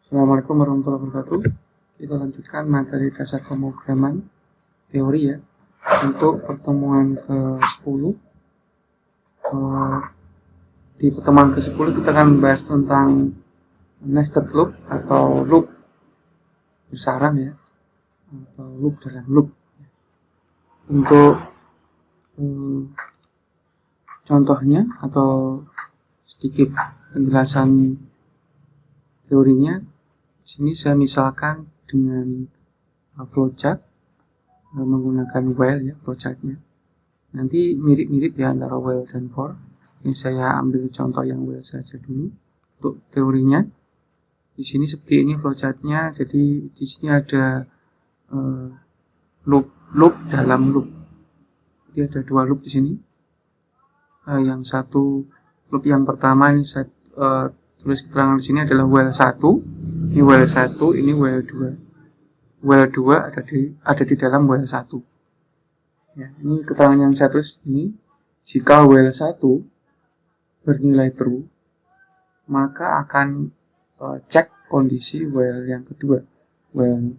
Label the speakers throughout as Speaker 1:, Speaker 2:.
Speaker 1: Assalamualaikum warahmatullahi wabarakatuh. Kita lanjutkan materi dasar pemrograman teori ya. Untuk pertemuan ke-10 di pertemuan ke-10 kita akan membahas tentang nested loop atau loop bersarang ya, atau loop dalam loop. Untuk contohnya atau sedikit penjelasan teorinya, di sini saya misalkan dengan flowchart menggunakan while ya, flowchartnya. Nanti mirip-mirip ya antara while dan for. Ini saya ambil contoh yang while saja dulu untuk teorinya. Di sini seperti ini flowchartnya. Jadi di sini ada loop dalam loop. Jadi ada dua loop di sini. Yang satu loop yang pertama ini saya tulis keterangan di sini adalah while 1. Ini while 1, ini while 2. While 2 ada di dalam while 1. Ya, ini keterangan yang saya tulis ini. Jika while 1 bernilai true, maka akan cek kondisi while yang kedua. While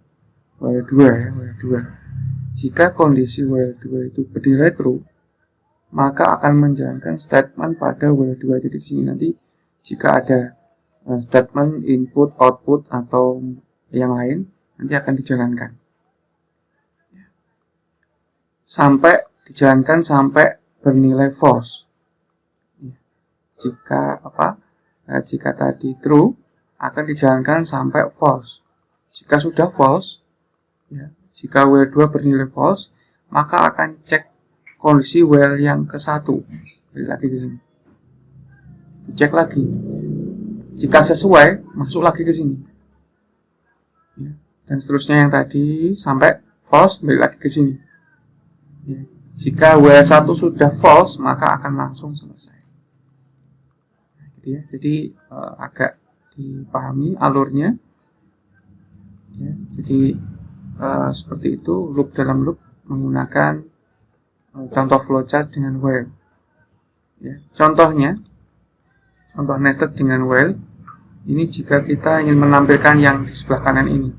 Speaker 1: 2 ya, while 2. Jika kondisi while 2 itu bernilai true, maka akan menjalankan statement pada while 2. Jadi di sini nanti jika ada statement input, output atau yang lain nanti akan dijalankan. Dijalankan sampai bernilai false. Jika tadi true akan dijalankan sampai false. Jika sudah false, ya, jika while 2 bernilai false, maka akan cek kondisi while yang ke-1. Balik lagi ke sini. Dicek lagi. Jika sesuai, masuk lagi ke sini. Ya, dan seterusnya yang tadi sampai false, balik lagi ke sini. Ya, jika while 1 sudah false, maka akan langsung selesai. Gitu ya. Jadi agak dipahami alurnya. Ya, jadi seperti itu loop dalam loop menggunakan contoh flowchart dengan while. Ya, contoh nested dengan while ini jika kita ingin menampilkan yang di sebelah kanan ini,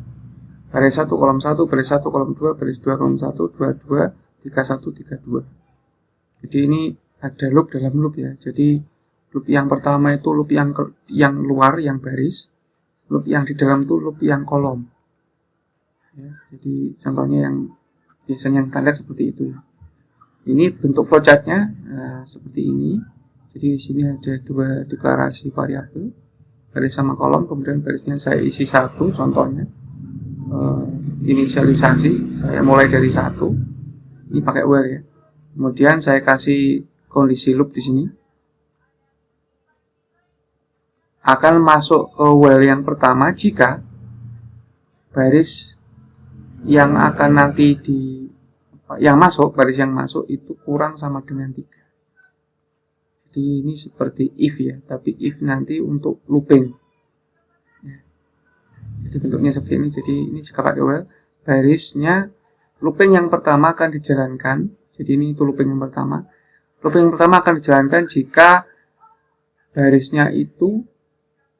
Speaker 1: baris 1 kolom 1, baris 1 kolom 2, baris 2 kolom 1, 2 2, 3 1, 3 2. Jadi ini ada loop dalam loop ya. Jadi loop yang pertama itu loop yang luar yang baris, loop yang di dalam itu loop yang kolom ya. Jadi contohnya yang biasanya yang standar seperti itu ya. Ini bentuk flowchartnya seperti ini. Jadi di sini ada dua deklarasi variabel, baris sama kolom, kemudian barisnya saya isi 1, contohnya inisialisasi, saya mulai dari 1, ini pakai while ya. Kemudian saya kasih kondisi loop di sini, akan masuk ke while yang pertama jika baris yang akan nanti baris yang masuk itu kurang sama dengan 3. Jadi ini seperti if ya, tapi if nanti untuk looping ya. Jadi bentuknya seperti ini. Jadi ini jika pakai while, barisnya looping yang pertama akan dijalankan. Jadi ini itu looping yang pertama. Looping yang pertama akan dijalankan jika barisnya itu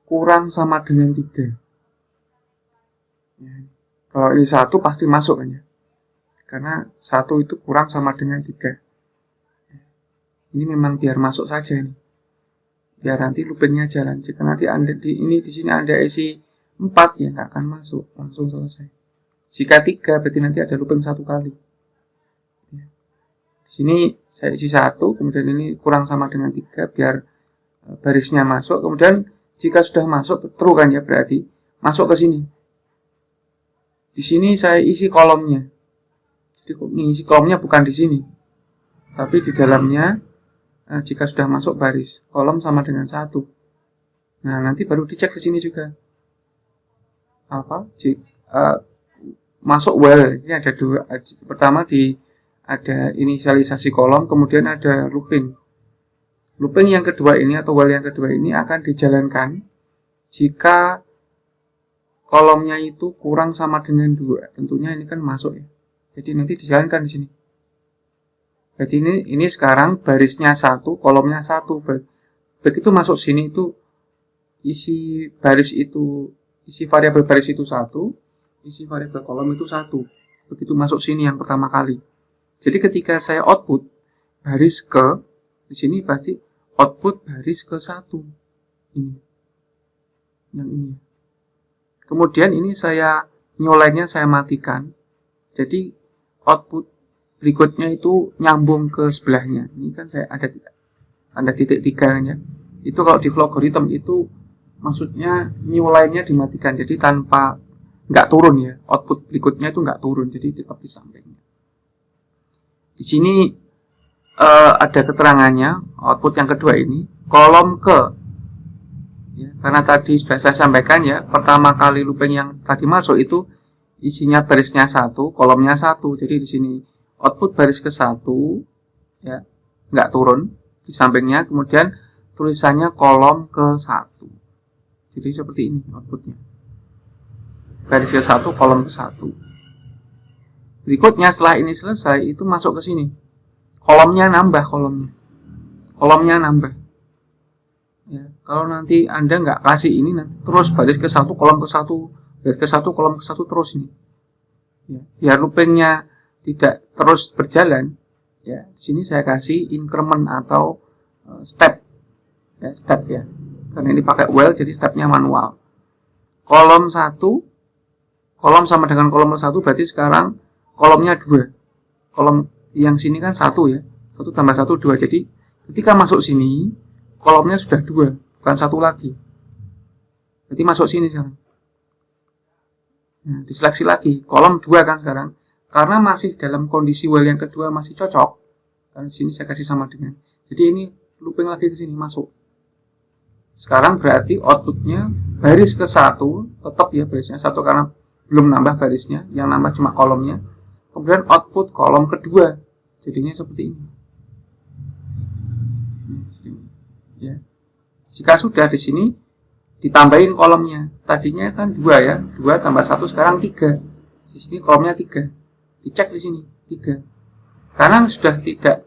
Speaker 1: kurang sama dengan 3 ya. Kalau ini 1 pasti masuk kan ya, karena 1 itu kurang sama dengan 3. Ini memang biar masuk saja nih, biar nanti loopingnya jalan. Jika nanti di sini Anda isi 4 ya nggak akan masuk, langsung selesai. Jika 3 berarti nanti ada looping 1 kali. Ya. Di sini saya isi 1, kemudian ini kurang sama dengan 3 biar barisnya masuk. Kemudian jika sudah masuk true kan ya, berarti masuk ke sini. Di sini saya isi kolomnya. Jadi isi kolomnya bukan di sini, tapi di dalamnya. Jika sudah masuk baris kolom sama dengan 1, nah nanti baru dicek di sini juga masuk while. Ini ada dua. Pertama ada inisialisasi kolom, kemudian ada looping yang kedua ini atau while yang kedua ini akan dijalankan jika kolomnya itu kurang sama dengan 2. Tentunya ini kan masuk ya, jadi nanti dijalankan di sini. Jadi ini sekarang barisnya 1, kolomnya 1. Begitu masuk sini itu isi baris itu isi variabel baris itu 1, isi variabel kolom itu 1. Begitu masuk sini yang pertama kali. Jadi ketika saya output baris ke, di sini pasti output baris ke 1. Ini. Yang ini. Kemudian ini saya new line-nya saya matikan. Jadi output berikutnya itu nyambung ke sebelahnya. Ini kan saya ada titik 3 kan ya. Itu kalau di flow algorithm itu maksudnya new line-nya dimatikan. Jadi tanpa nggak turun ya. Output berikutnya itu nggak turun. Jadi tetap di sampingnya. Di sini ada keterangannya. Output yang kedua ini kolom ke. Ya, karena tadi sudah saya sampaikan ya, pertama kali looping yang tadi masuk itu isinya barisnya 1, kolomnya 1. Jadi di sini output baris ke 1 ya, nggak turun di sampingnya, kemudian tulisannya kolom ke 1. Jadi seperti ini outputnya. Baris ke 1, kolom ke 1. Berikutnya setelah ini selesai itu masuk ke sini. Kolomnya nambah kolomnya. Kolomnya nambah. Ya, kalau nanti Anda nggak kasih ini nanti terus baris ke 1 kolom ke 1, baris ke 1 kolom ke 1 terus ini. Ya, biar loopingnya tidak terus berjalan, ya, di sini saya kasih increment atau step. Ya, step ya. Karena ini pakai while jadi stepnya manual. Kolom 1, kolom sama dengan kolom 1 berarti sekarang kolomnya 2. Kolom yang sini kan 1 ya. 1 tambah 1 2. Jadi ketika masuk sini kolomnya sudah 2, bukan 1 lagi. Jadi masuk sini sekarang. Nah, diseleksi lagi, kolom 2 kan sekarang. Karena masih dalam kondisi while yang kedua masih cocok. Karena di sini saya kasih sama dengan. Jadi ini looping lagi ke sini masuk. Sekarang berarti outputnya baris ke 1, tetap ya barisnya 1 karena belum nambah barisnya, yang nambah cuma kolomnya. Kemudian output kolom kedua. Jadinya seperti ini. Ya. Jika sudah di sini ditambahin kolomnya. Tadinya kan 2 ya. 2 tambah 1 sekarang 3. Di sini kolomnya 3. Dicek di sini 3. Karena sudah tidak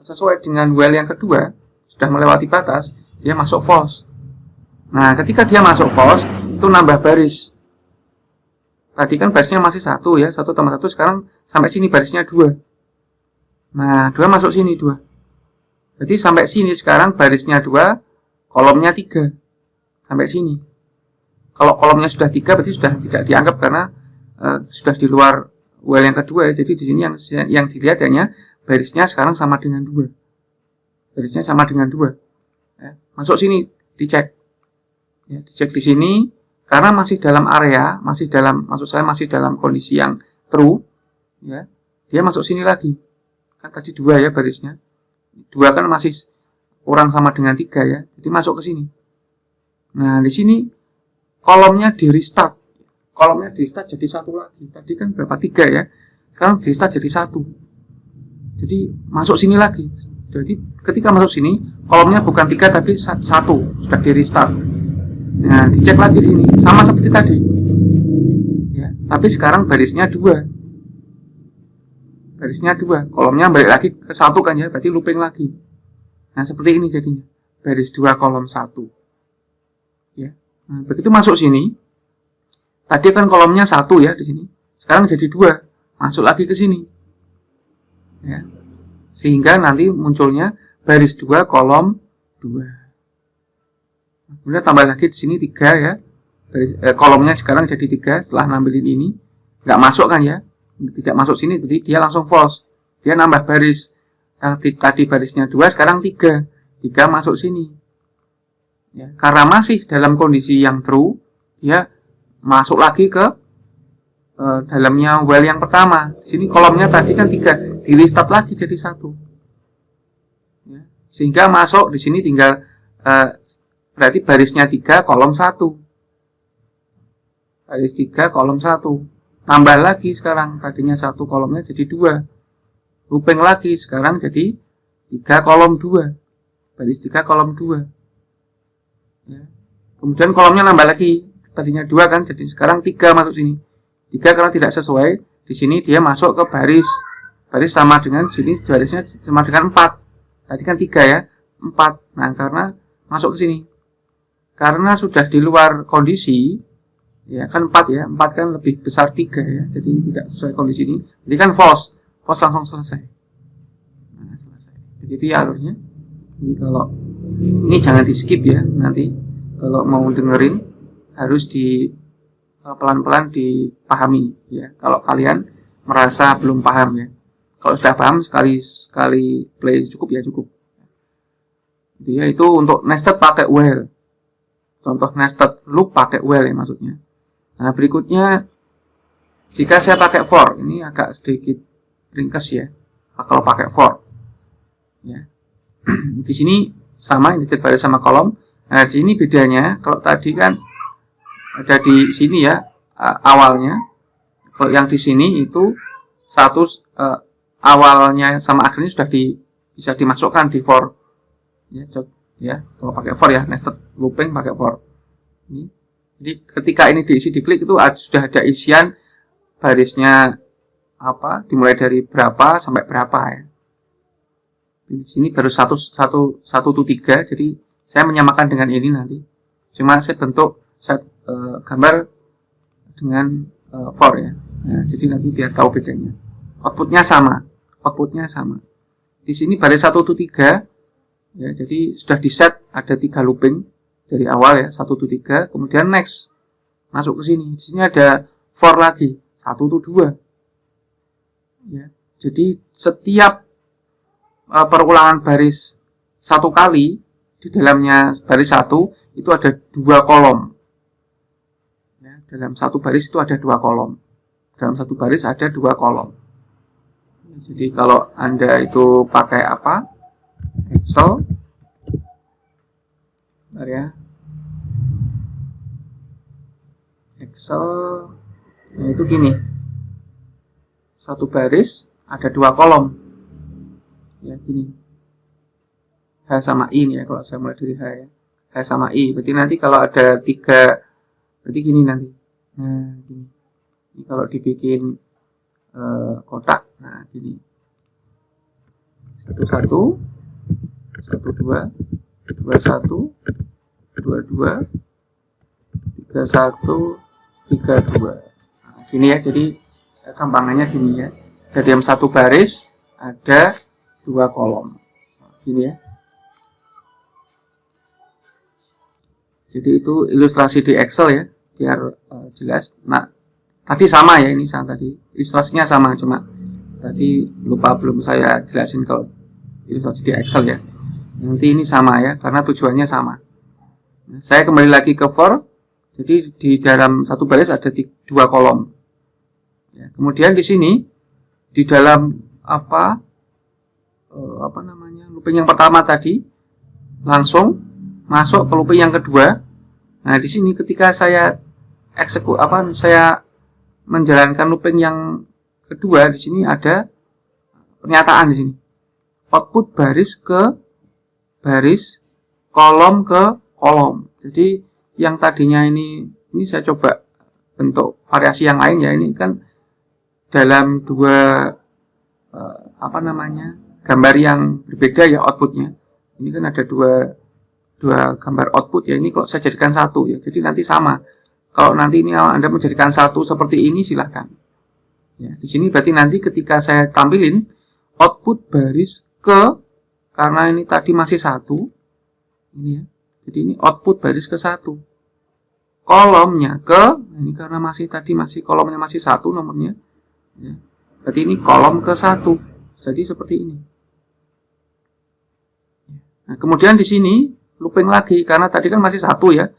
Speaker 1: sesuai dengan while yang kedua, sudah melewati batas, dia masuk false. Nah, ketika dia masuk false, itu nambah baris. Tadi kan barisnya masih 1 ya. 1 tambah 1 sekarang sampai sini barisnya 2. Nah, 2 masuk sini 2. Berarti sampai sini sekarang barisnya 2, kolomnya 3. Sampai sini. Kalau kolomnya sudah 3 berarti sudah tidak dianggap karena sudah di luar while yang kedua ya. Jadi di sini yang dilihat hanya barisnya sekarang sama dengan 2. Barisnya sama dengan 2. Ya, masuk sini dicek. Ya, dicek di sini karena masih dalam area, maksud saya masih dalam kondisi yang true ya. Dia masuk sini lagi. Kan tadi 2 ya barisnya. 2 kan masih kurang sama dengan 3 ya. Jadi masuk ke sini. Nah, di sini kolomnya di restart. Kolomnya di restart jadi 1 lagi. Tadi kan berapa? 3 ya. Sekarang di restart jadi 1. Jadi masuk sini lagi. Jadi ketika masuk sini, kolomnya bukan 3 tapi 1. Sudah di restart. Nah, dicek lagi di sini. Sama seperti tadi. Ya, tapi sekarang barisnya 2. Barisnya 2, kolomnya balik lagi ke 1 kan ya, berarti looping lagi. Nah, seperti ini jadinya. Baris 2, kolom 1. Ya. Nah, begitu masuk sini, tadi kan kolomnya 1 ya di sini. Sekarang jadi 2, masuk lagi ke sini. Ya. Sehingga nanti munculnya baris 2, kolom 2. Kemudian tambah lagi di sini 3 ya. Kolomnya sekarang jadi 3 setelah ngambilin ini. Nggak masuk kan ya. Tidak masuk sini, jadi dia langsung false. Dia nambah baris. Tadi barisnya 2, sekarang 3. 3 masuk sini. Ya, karena masih dalam kondisi yang true, dia masuk lagi ke dalamnya while yang pertama. Di sini kolomnya tadi kan 3, di restart lagi jadi 1. Ya, sehingga masuk di sini tinggal berarti barisnya 3, kolom 1. Baris 3, kolom 1. Tambah lagi sekarang, tadinya 1 kolomnya jadi 2. Looping lagi, sekarang jadi 3 kolom 2. Baris 3 kolom 2. Ya. Kemudian kolomnya nambah lagi, tadinya 2 kan, jadi sekarang 3 masuk sini. 3 karena tidak sesuai, di sini dia masuk ke baris. Baris sama dengan sini, barisnya sama dengan 4. Tadi kan 3 ya, 4. Nah, karena masuk ke sini. Karena sudah di luar kondisi, Ya kan 4 ya, 4 kan lebih besar 3 ya, jadi tidak sesuai kondisi ini. Jadi kan false langsung selesai. Nah, selesai. Begitu ya alurnya. Ini kalau ini jangan di skip ya, nanti kalau mau dengerin harus di pelan-pelan dipahami ya. Kalau kalian merasa belum paham ya. Kalau sudah paham sekali play cukup ya, cukup. Itu untuk nested pakai while. Contoh nested loop pakai while ya maksudnya. Nah, berikutnya jika saya pakai for, ini agak sedikit ringkas ya. Kalau pakai for. Ya. Di sini sama integer baris sama kolom. Nah, di sini bedanya kalau tadi kan ada di sini ya awalnya. Kalau yang di sini itu satu awalnya sama akhirnya sudah bisa dimasukkan di for. Ya, kalau pakai for ya, nested looping pakai for. Ini. Jadi ketika ini diisi diklik itu sudah ada isian barisnya apa, dimulai dari berapa sampai berapa ya. Di sini baru 1 to 3, jadi saya menyamakan dengan ini nanti. Cuma saya bentuk gambar dengan for ya. Nah, jadi nanti biar tahu bedanya. Outputnya sama. Di sini baris 1 to 3 ya, jadi sudah di set ada 3 looping dari awal ya, 1 to 3, kemudian next masuk ke sini. Di sini ada for lagi 1 to 2. Ya, jadi setiap perulangan baris 1 kali di dalamnya baris 1 itu ada 2 kolom. Ya, dalam 1 baris itu ada 2 kolom. Dalam 1 baris ada 2 kolom. Ya, jadi kalau Anda itu pakai apa? Excel. Bentar ya. Excel. Nah, itu gini. 1 baris ada 2 kolom. Ya, gini. H sama I nih ya, kalau saya mulai dari H ya. H sama I. Berarti nanti kalau ada 3, berarti gini nanti. Nah, gini. Ini kalau dibikin kotak, nah gini. 1 1 1 2 2 1 2 2 3 1 3 2. Nah, gini ya, jadi gampangannya gini ya. Jadi dalam 1 baris ada 2 kolom. Nah, gini ya. Jadi itu ilustrasi di Excel ya, biar jelas. Nah, tadi sama ya, ini sama tadi. Ilustrasinya sama, cuma tadi lupa belum saya jelasin kalau ilustrasi di Excel ya. Nanti ini sama ya, karena tujuannya sama. Nah, saya kembali lagi ke for. Jadi di dalam 1 baris ada 2 kolom. Ya, kemudian di sini di dalam apa namanya, looping yang pertama tadi langsung masuk ke looping yang kedua. Nah, di sini ketika saya saya menjalankan looping yang kedua, di sini ada pernyataan di sini. Output baris ke baris, kolom ke kolom. Jadi yang tadinya ini saya coba bentuk variasi yang lain ya. Ini kan dalam 2 gambar yang berbeda ya outputnya. Ini kan ada dua gambar output ya. Ini kalau saya jadikan 1 ya, jadi nanti sama. Kalau nanti ini Anda menjadikan 1 seperti ini silahkan. Ya, di sini berarti nanti ketika saya tampilin output baris ke, karena ini tadi masih 1, ini ya. Jadi ini output baris ke 1. Kolomnya ke, ini karena masih kolomnya masih 1 nomornya. Ya. Berarti ini kolom ke 1. Jadi seperti ini. Nah, kemudian di sini looping lagi, karena tadi kan masih 1 ya.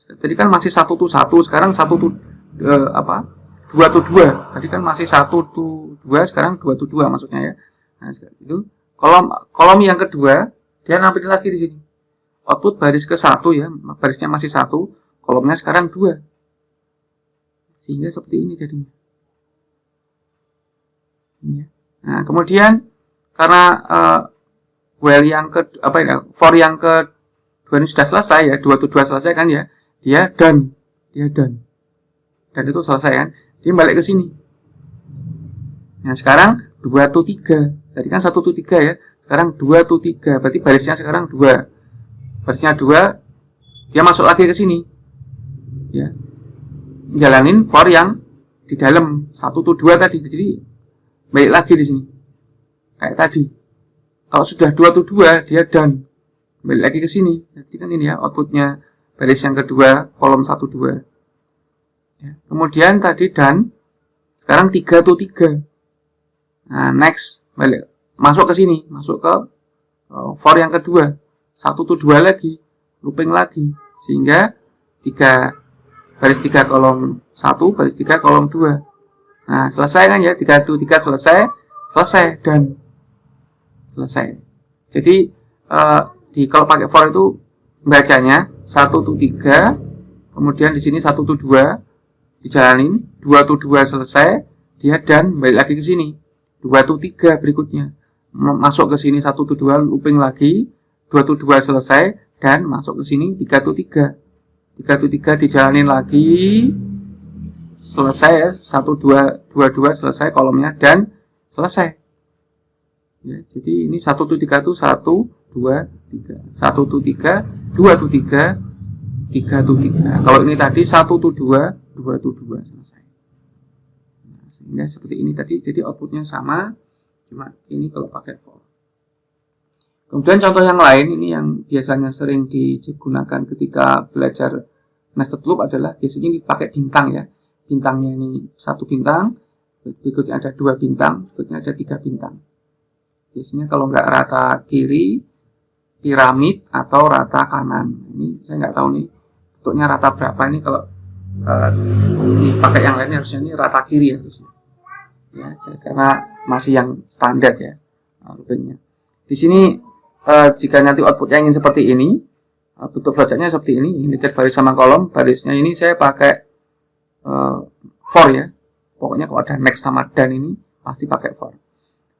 Speaker 1: Tadi kan masih 1 to 1, sekarang 1 to 2 to 2. Tadi kan masih 1 to 2, sekarang 2 to 2 maksudnya ya. Nah, itu kolom yang kedua dia nampilin lagi di sini. Output baris ke 1 ya, barisnya masih 1, kolomnya sekarang 2. Sehingga seperti ini jadinya. Ini ya. Nah, kemudian karena while yang for yang ke 2 ini sudah selesai ya, 2 to 2 selesai kan ya. Dia done. Dan itu selesai kan. Dia balik ke sini. Nah, sekarang 2 to 3. Tadi kan 1 to 3 ya. Sekarang 2 to 3. Berarti barisnya sekarang 2. Barisnya 2. Dia masuk lagi ke sini. Ya. jalanin for yang di dalam 1 to 2 tadi. Jadi balik lagi di sini kayak tadi. Kalau sudah 2 to 2 dia done, balik lagi ke sini. Jadi kan ini ya outputnya baris yang kedua kolom 1 2 ya. Kemudian tadi done, sekarang 3 to 3. Nah next balik masuk ke sini, masuk ke for yang kedua 1 to 2 lagi, looping lagi, sehingga 3 baris 3 kolom 1, baris 3 kolom 2. Nah selesai kan ya, 3 to 3 selesai dan selesai. Jadi kalau pakai for itu bacanya 1 to 3, kemudian di sini 1 to 2 dijalanin, 2 to 2 selesai, dia dan balik lagi ke sini 2 to 3 berikutnya, masuk ke sini 1 to 2 looping lagi, 2 to 2 selesai dan masuk ke sini 3 to 3 dijalanin lagi, selesai ya, 1 2 2 selesai kolomnya dan selesai ya. Jadi ini 1 to 3 itu 1 2 3, 1 to 3, 2 to 3, 3 to 3. Kalau ini tadi 1 to 2, 2 to 2 selesai. Nah, sehingga seperti ini tadi, jadi outputnya sama, cuma ini kalau pakai for. Kemudian contoh yang lain, ini yang biasanya sering digunakan ketika belajar nested loop adalah biasanya dipakai bintang ya. Bintangnya ini 1 bintang, berikutnya ada 2 bintang, berikutnya ada 3 bintang. Biasanya kalau nggak rata kiri, piramid atau rata kanan. Ini saya nggak tahu nih bentuknya rata berapa ini, kalau dipakai yang lainnya harusnya ini rata kiri ya harusnya. Ya, karena masih yang standar ya loopingnya. Di sini jika nanti outputnya ingin seperti ini, bentuk flowchartnya seperti ini cek baris sama kolom. Barisnya ini saya pakai for ya. Pokoknya kalau ada next sama dan ini pasti pakai for.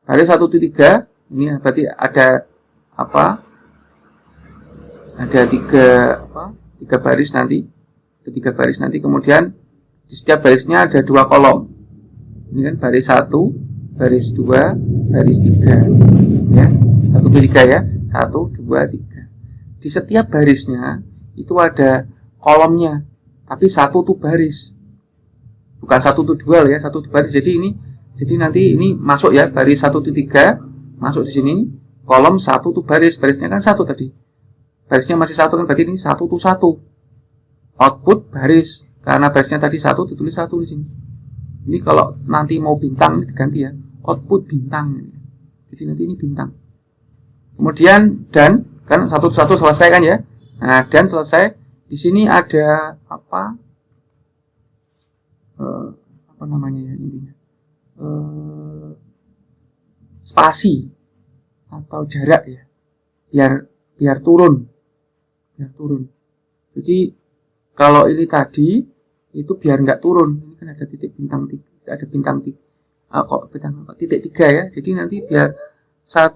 Speaker 1: Baris 1 to 3 ini berarti ada apa? Ada 3 baris nanti. Ada 3 baris nanti, kemudian di setiap barisnya ada 2 kolom. Ini kan baris 1, baris 2, baris 3. Ya. 1 to 3 ya. 1 2 3. Di setiap barisnya itu ada kolomnya, tapi 1 tuh baris. Bukan 1 to 2 ya, 1 tuh baris. Jadi nanti ini masuk ya, baris 1 to 3 masuk di sini, kolom 1 tuh barisnya kan 1 tadi. Barisnya masih 1 kan, berarti ini 1 to 1. Output baris, karena barisnya tadi 1 ditulis 1 di sini. Ini kalau nanti mau bintang ini diganti ya, output bintang. Jadi nanti ini bintang. Kemudian dan kan 1 to 1 selesai kan ya. Nah, dan selesai. Di sini ada apa namanya ya intinya, spasi atau jarak ya, biar turun. Jadi kalau ini tadi itu biar nggak turun, ini kan ada titik bintang, ada bintang titik 3 ya. Jadi nanti biar 1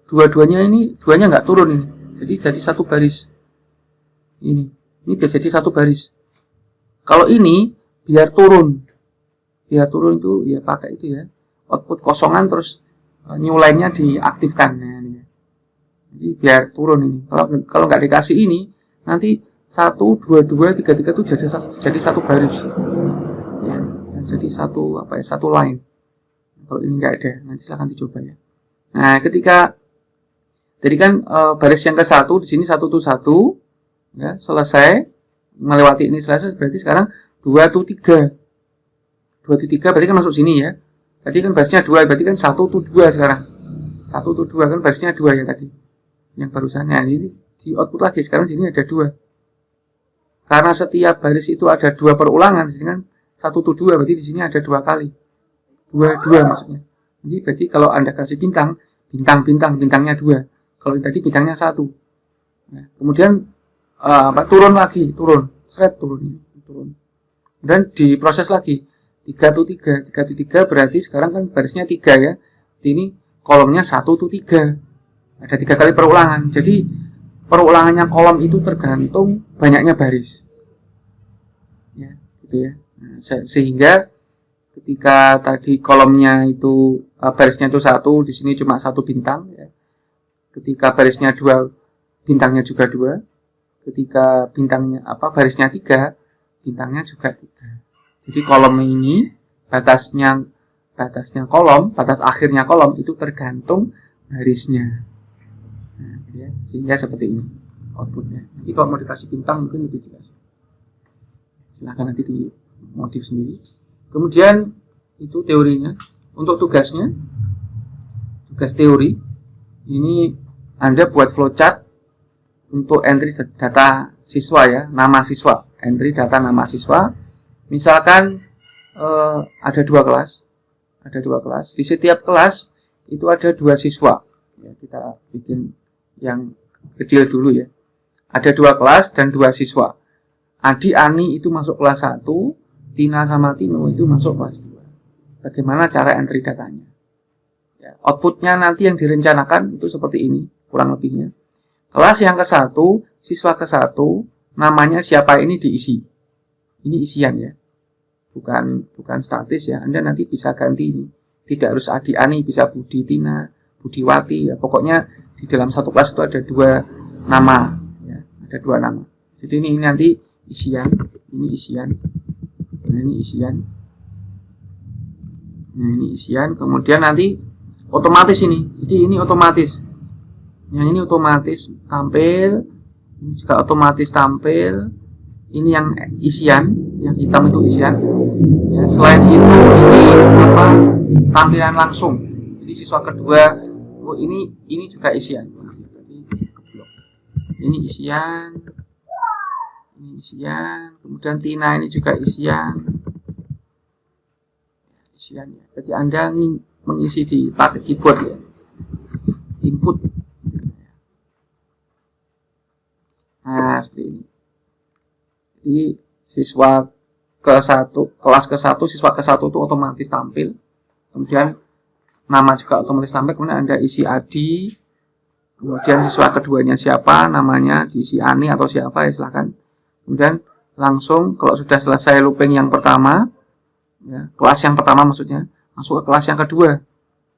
Speaker 1: dua-duanya ini, duanya nggak turun ini. Jadi 1 baris. Ini biar jadi 1 baris. Kalau ini biar turun itu ya pakai itu ya, output kosongan terus new line-nya diaktifkan. Nah, ini. Jadi biar turun ini. Kalau nggak dikasih ini, nanti 1 2 2 3 3 itu jadi 1 baris. Ya, jadi satu line. Kalau ini nggak ada, nanti silahkan dicoba ya. Nah, ketika tadi kan baris yang ke-1 di sini 1 to 1 ya, selesai melewati ini selesai, berarti sekarang 2 to 3. 2 to 3 berarti kan masuk sini ya. Tadi kan barisnya 2, berarti kan 1 to 2 sekarang. 1 to 2 kan barisnya 2 ya tadi. Yang barusannya ini di output lagi, sekarang di sini ada 2. Karena setiap baris itu ada 2 perulangan, di sini kan 1 to 2, berarti di sini ada 2 kali. 2 maksudnya. Jadi berarti kalau Anda kasih bintangnya 2. Kalau tadi bintangnya 1. Nah, kemudian turun. Dan diproses lagi 3 to 3 berarti sekarang kan barisnya 3 ya. Ini kolomnya 1 to 3. Ada 3 kali perulangan. Jadi perulangannya kolom itu tergantung banyaknya baris. Ya, gitu ya. Nah, sehingga ketika tadi kolomnya itu barisnya itu 1, di sini cuma 1 bintang ya. Ketika barisnya 2, bintangnya juga 2. Ketika barisnya 3, bintangnya juga 3. Jadi kolom ini batasnya kolom, batas akhirnya kolom itu tergantung barisnya. Nah, ya. Sehingga seperti ini outputnya. Nanti kalau mau dikasih bintang mungkin lebih jelas. Silahkan nanti dimodif sendiri. Kemudian itu teorinya. Untuk tugasnya, tugas teori ini Anda buat flowchart untuk entry data siswa ya, nama siswa, entry data nama siswa. Misalkan ada dua kelas, di setiap kelas itu ada 2 siswa. Ya, kita bikin yang kecil dulu ya. Ada 2 kelas dan 2 siswa. Adi, Ani itu masuk kelas 1, Tina sama Tino itu masuk kelas 2. Bagaimana cara entry datanya? Ya, outputnya nanti yang direncanakan itu seperti ini, kurang lebihnya. Kelas yang ke-1, siswa ke-1, namanya siapa ini diisi. Ini isian ya. Bukan statis ya. Anda nanti bisa ganti ini. Tidak harus Adi, Ani, bisa Budi, Tina, Budiwati ya. Pokoknya di dalam satu kelas itu ada 2 nama ya. Ada 2 nama. Jadi ini nanti isian, ini isian. Nah, ini isian. Nah, ini isian. Kemudian nanti otomatis ini. Jadi ini otomatis. Yang ini otomatis tampil. Ini juga otomatis tampil. Ini yang isian, yang hitam itu isian. Ya, selain itu ini apa? Tampilan langsung. Jadi siswa kedua, oh ini juga isian. Ini isian. Ini isian. Kemudian Tina ini juga isian. Isian ya. Jadi Anda mengisi di pakai keyboard ya. Input. Nah, seperti ini. Jadi siswa ke-1, kelas ke-1, siswa ke-1 itu otomatis tampil. Kemudian nama juga otomatis tampil. Kemudian Anda isi Adi. Kemudian siswa keduanya siapa, namanya diisi Ani atau siapa ya silahkan. Kemudian langsung kalau sudah selesai looping yang pertama, ya, kelas yang pertama maksudnya, masuk ke kelas yang kedua.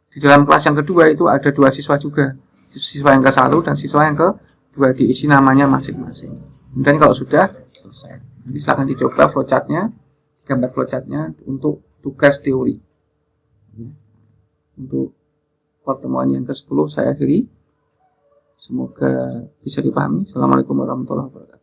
Speaker 1: Di dalam kelas yang kedua itu ada 2 siswa juga. Siswa yang ke-1 dan siswa yang ke-2 diisi namanya masing-masing. Kemudian kalau sudah selesai, nanti silahkan dicoba flowchartnya, gambar flowchartnya untuk tugas teori. Untuk pertemuan yang ke-10 saya akhiri. Semoga bisa dipahami. Assalamualaikum warahmatullahi wabarakatuh.